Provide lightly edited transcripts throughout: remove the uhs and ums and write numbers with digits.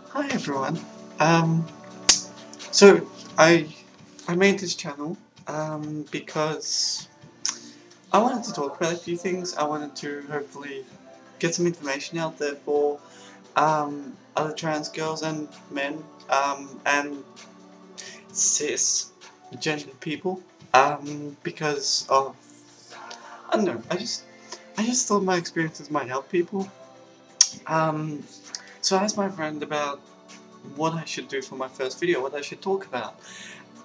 Hi everyone. Um, so I made this channel because I wanted to talk about a few things. I wanted to hopefully get some information out there for other trans girls and men and cis gendered people because of I don't know. I just thought my experiences might help people. Um, so I asked my friend about what I should do for my first video, what I should talk about.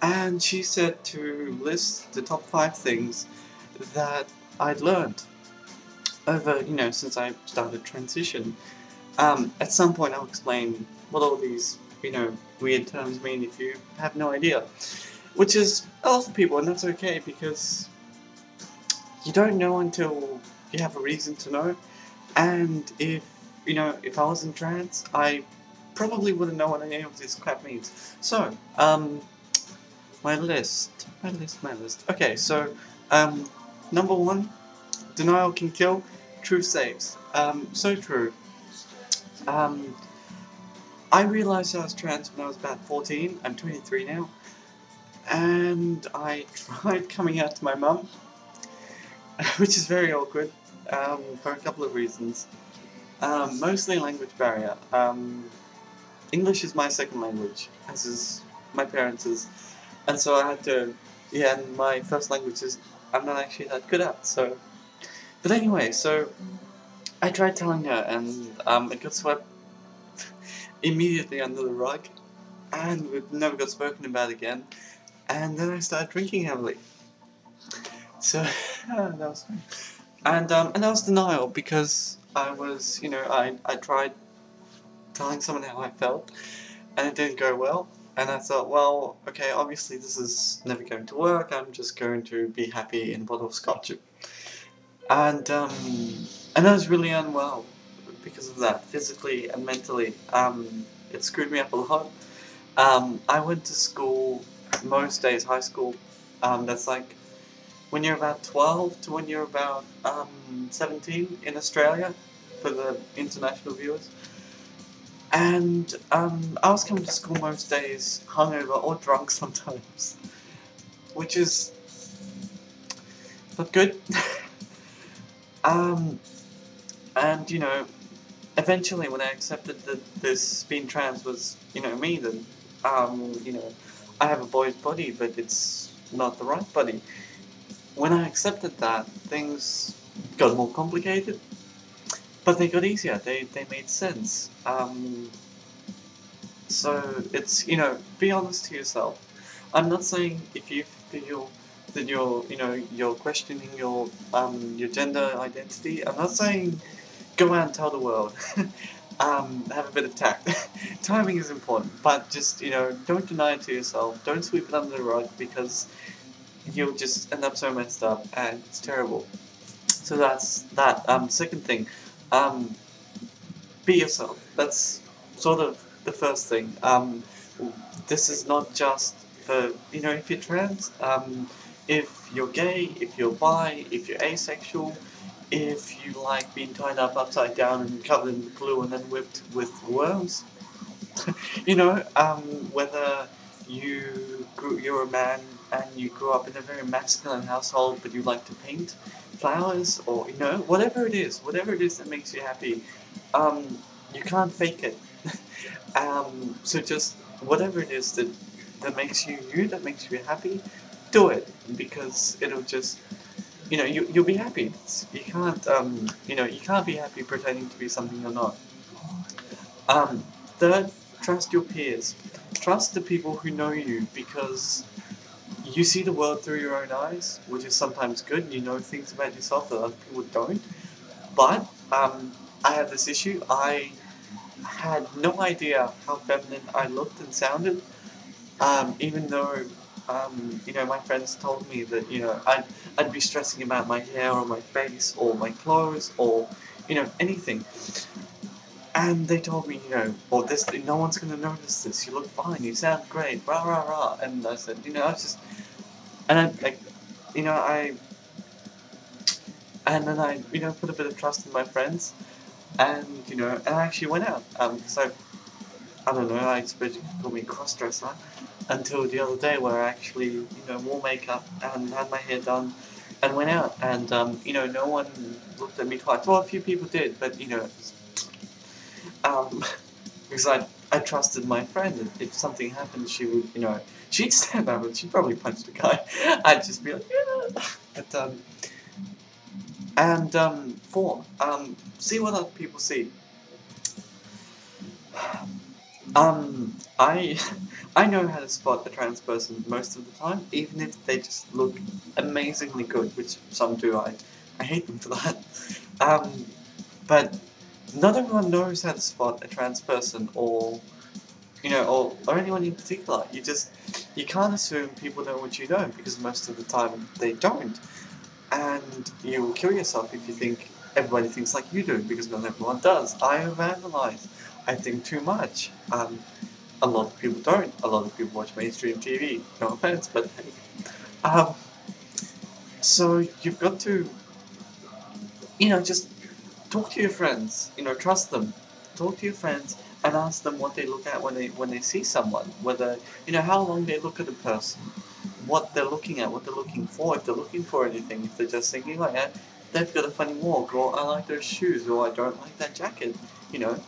And she said to list the top 5 things that I'd learned over, since I started transition. At some point I'll explain what all these, weird terms mean if you have no idea. Which is a lot of people, and that's okay because you don't know until you have a reason to know. And if I wasn't trans, I probably wouldn't know what any of this crap means. So, my list. Okay, so, number 1, denial can kill, truth saves. So true. Um, I realized I was trans when I was about 14, I'm 23 now, and I tried coming out to my mum, which is very awkward, for a couple of reasons. Mostly language barrier. English is my second language, as is my parents', and so I had to, yeah, and my first language is I'm not actually that good at, so. But anyway, so I tried telling her, and it got swept immediately under the rug, and it never got spoken about again, and then I started drinking heavily. So, that was fun. And that was denial, because I was, I tried telling someone how I felt, and it didn't go well. And I thought, well, okay, obviously this is never going to work. I'm just going to be happy in a bottle of scotch. And I was really unwell because of that, physically and mentally. It screwed me up a lot. I went to school most days, high school. That's like when you're about 12 to when you're about 17 in Australia, for the international viewers. And I was coming to school most days hungover or drunk sometimes, which is not good. um, and eventually when I accepted that this being trans was, me, then, I have a boy's body, but it's not the right body. When I accepted that, things got more complicated, but they got easier. They made sense. So it's, be honest to yourself. I'm not saying if you feel that you're questioning your gender identity. I'm not saying go out and tell the world. Have a bit of tact. Timing is important, but just don't deny it to yourself. Don't sweep it under the rug because you'll just end up so messed up and it's terrible. So that's that. Second thing, um, be yourself. That's sort of the first thing. This is not just for, if you're trans, if you're gay, if you're bi, if you're asexual, if you like being tied up upside down and covered in glue and then whipped with worms, whether you're a man and you grew up in a very masculine household but you like to paint flowers, or whatever it is that makes you happy, you can't fake it. So just whatever it is that makes you you, that makes you happy, do it, because it'll just, you'll be happy. You can't be happy pretending to be something you're not. Um, Third, trust your peers. Trust the people who know you, because you see the world through your own eyes, which is sometimes good. You know things about yourself that other people don't. But I have this issue. I had no idea how feminine I looked and sounded, even though my friends told me that I'd be stressing about my hair or my face or my clothes or anything. And they told me, well, this, no one's going to notice this. You look fine. You sound great. Rah rah rah. And I said, I was just, and I, like, you know, I, and then I, put a bit of trust in my friends. and you know, and I actually went out. So I don't know. I suppose you could call me a cross-dresser. Until the other day, where I actually, you know, wore makeup and had my hair done, and went out, and you know, no one looked at me twice. Well, a few people did, but you know, um, because I trusted my friend. That if something happened, she would, you know, she'd stand up and she'd probably punch the guy. I'd just be like, yeah. But and four, see what other people see. I I know how to spot a trans person most of the time, even if they just look amazingly good, which some do. I hate them for that. Um, but not everyone knows how to spot a trans person, or you know, or anyone in particular. You can't assume people know what you know, because most of the time they don't, and you will kill yourself if you think everybody thinks like you do, because not everyone does. I overanalyze. I think too much. A lot of people don't. A lot of people watch mainstream TV. No offense, but hey. Um, so you've got to, you know, just talk to your friends. You know, trust them. Talk to your friends and ask them what they look at when they see someone. Whether you know how long they look at a person, what they're looking at, what they're looking for. If they're looking for anything, if they're just thinking like, they've got a funny walk, or I like those shoes, or I don't like that jacket. You know,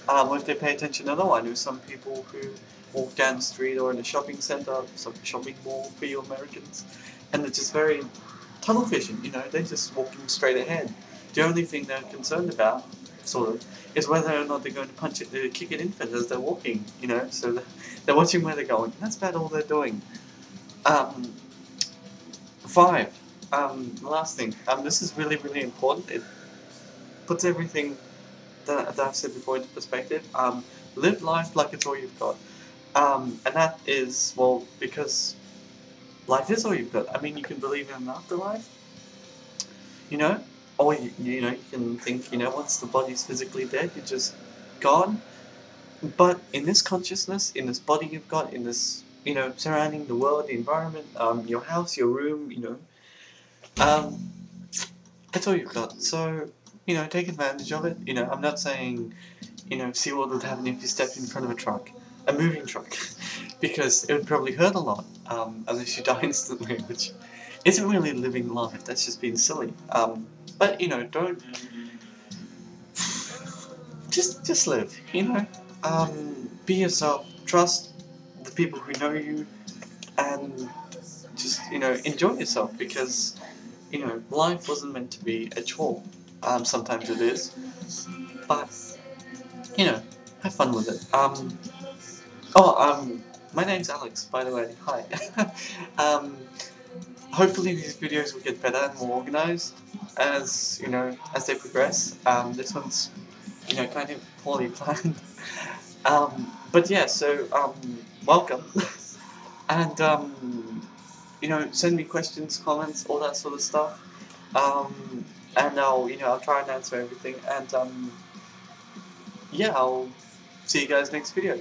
or if they pay attention at all. I know some people who walk down the street or in a shopping centre, some shopping mall for you Americans, and they're just very tunnel vision. You know, they're just walking straight ahead. The only thing they're concerned about, sort of, is whether or not they're going to kick an infant as they're walking. You know, so they're watching where they're going. That's about all they're doing. Um, five. The last thing. This is really, really important. It puts everything that I've said before into perspective. Live life like it's all you've got. And that is, well, because life is all you've got. I mean, you can believe in an afterlife, you know, or you know, you can think, you know, once the body's physically dead, you're just gone. But in this consciousness, in this body you've got, in this, you know, surrounding the world, the environment, your house, your room, you know, um, that's all you've got. So, you know, take advantage of it. You know, I'm not saying, you know, see what would happen if you stepped in front of a moving truck, because it would probably hurt a lot, unless you die instantly, which isn't really living life. That's just being silly. But you know, don't just live. You know, be yourself. Trust the people who know you, and just you know enjoy yourself, because you know life wasn't meant to be a chore. Sometimes it is, but you know, have fun with it. Oh, my name's Alex, by the way. Hi. um, hopefully these videos will get better and more organized as you know as they progress. This one's you know kind of poorly planned. But yeah, so welcome, and you know send me questions, comments, all that sort of stuff. And I'll you know I'll try and answer everything. And yeah, I'll see you guys next video.